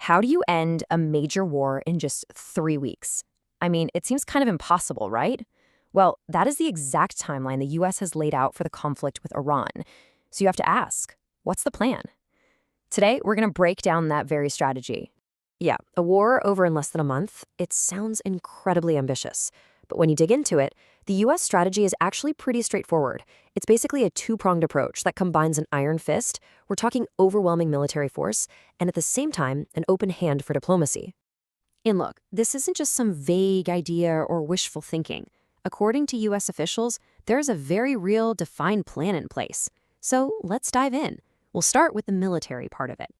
How do you end a major war in just 3 weeks? I mean, it seems kind of impossible, right? Well, that is the exact timeline the US has laid out for the conflict with Iran. So you have to ask, what's the plan? Today, we're going to break down that very strategy. Yeah, a war over in less than a month, it sounds incredibly ambitious. But when you dig into it, the US strategy is actually pretty straightforward. It's basically a two-pronged approach that combines an iron fist, we're talking overwhelming military force, and at the same time, an open hand for diplomacy. And look, this isn't just some vague idea or wishful thinking. According to US officials, there's a very real, defined plan in place. So let's dive in. We'll start with the military part of it.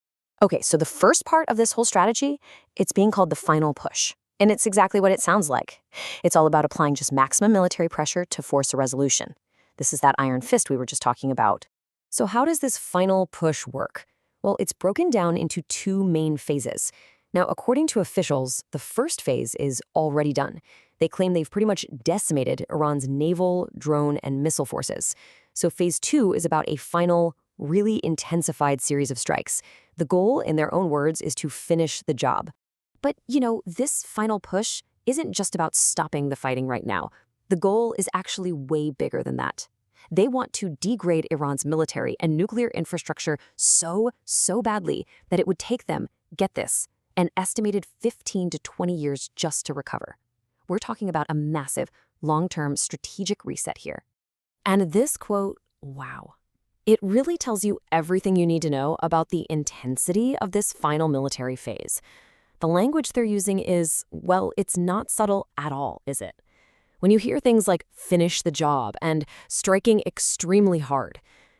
Okay, so the first part of this whole strategy, it's being called the final push. And it's exactly what it sounds like. It's all about applying just maximum military pressure to force a resolution. This is that iron fist we were just talking about. So how does this final push work? Well, it's broken down into two main phases. Now, according to officials, the first phase is already done. They claim they've pretty much decimated Iran's naval, drone, and missile forces. So phase two is about a final, really intensified series of strikes. The goal, in their own words, is to finish the job. But, this final push isn't just about stopping the fighting right now. The goal is actually way bigger than that. They want to degrade Iran's military and nuclear infrastructure so badly that it would take them, get this, an estimated 15 to 20 years just to recover. We're talking about a massive, long-term strategic reset here. And this quote, wow. It really tells you everything you need to know about the intensity of this final military phase. The language they're using is, well, it's not subtle at all, is it? When you hear things like finish the job and striking extremely hard,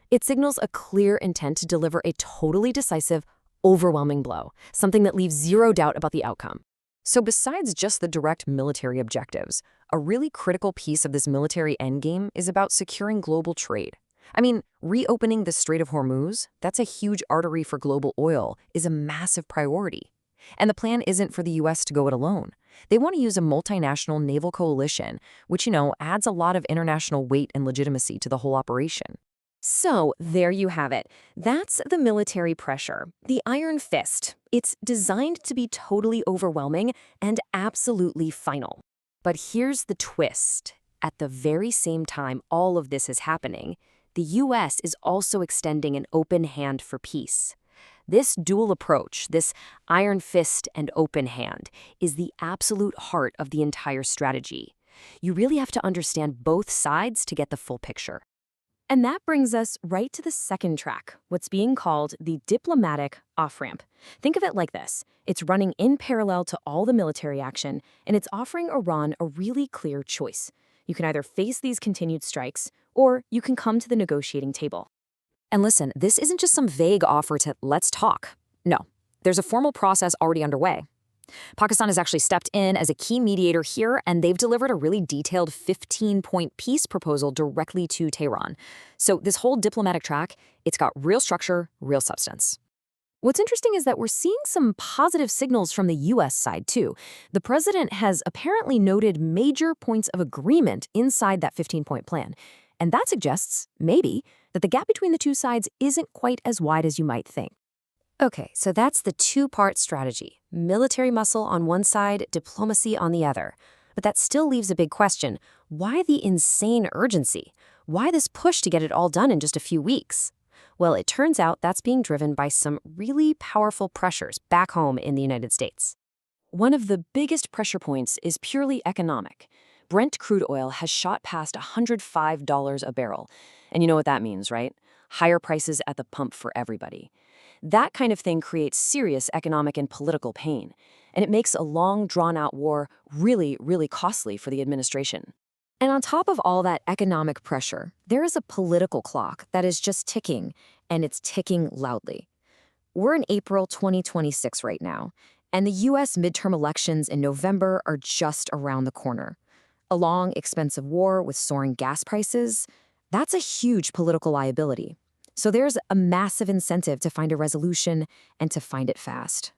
it signals a clear intent to deliver a totally decisive, overwhelming blow, something that leaves zero doubt about the outcome. So besides just the direct military objectives, a really critical piece of this military endgame is about securing global trade. I mean, reopening the Strait of Hormuz, that's a huge artery for global oil, is a massive priority. And the plan isn't for the US to go it alone. They want to use a multinational naval coalition, which, adds a lot of international weight and legitimacy to the whole operation. So there you have it. That's the military pressure, the iron fist. It's designed to be totally overwhelming and absolutely final. But here's the twist. At the very same time all of this is happening, the US is also extending an open hand for peace. This dual approach, this iron fist and open hand, is the absolute heart of the entire strategy. You really have to understand both sides to get the full picture. And that brings us right to the second track, what's being called the diplomatic off-ramp. Think of it like this. It's running in parallel to all the military action, and it's offering Iran a really clear choice. You can either face these continued strikes, or you can come to the negotiating table. And listen, this isn't just some vague offer to let's talk. No, there's a formal process already underway. Pakistan has actually stepped in as a key mediator here, and they've delivered a really detailed 15-point peace proposal directly to Tehran. So this whole diplomatic track, it's got real structure, real substance. What's interesting is that we're seeing some positive signals from the US side, too. The president has apparently noted major points of agreement inside that 15-point plan. And that suggests, maybe, that the gap between the two sides isn't quite as wide as you might think. Okay, so that's the two-part strategy. Military muscle on one side, diplomacy on the other. But that still leaves a big question. Why the insane urgency? Why this push to get it all done in just a few weeks? Well, it turns out that's being driven by some really powerful pressures back home in the United States. One of the biggest pressure points is purely economic. Brent crude oil has shot past $105 a barrel. And you know what that means, right? Higher prices at the pump for everybody. That kind of thing creates serious economic and political pain. And it makes a long, drawn-out war really, really costly for the administration. And on top of all that economic pressure, there is a political clock that is just ticking, and it's ticking loudly. We're in April 2026 right now, and the US midterm elections in November are just around the corner. A long, expensive war with soaring gas prices, that's a huge political liability. So there's a massive incentive to find a resolution and to find it fast.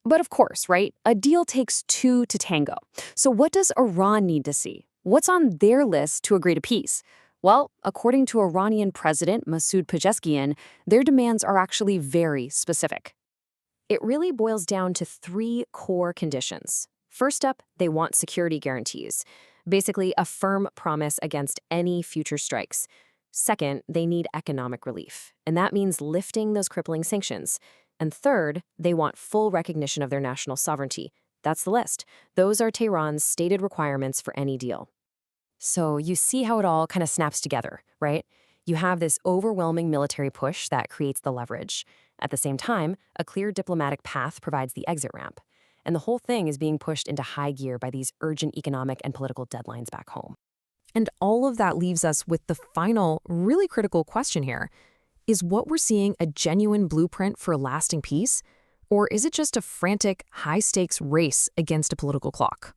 But of course, right, a deal takes two to tango. So what does Iran need to see? What's on their list to agree to peace? Well, according to Iranian President Masoud Pezeshkian, their demands are actually very specific. It really boils down to three core conditions. First up, they want security guarantees, basically a firm promise against any future strikes. Second, they need economic relief, and that means lifting those crippling sanctions. And third, they want full recognition of their national sovereignty. That's the list. Those are Tehran's stated requirements for any deal. So you see how it all kind of snaps together, right? You have this overwhelming military push that creates the leverage. At the same time, a clear diplomatic path provides the exit ramp. And the whole thing is being pushed into high gear by these urgent economic and political deadlines back home. And all of that leaves us with the final, really critical question here. Is what we're seeing a genuine blueprint for lasting peace? Or is it just a frantic, high-stakes race against a political clock?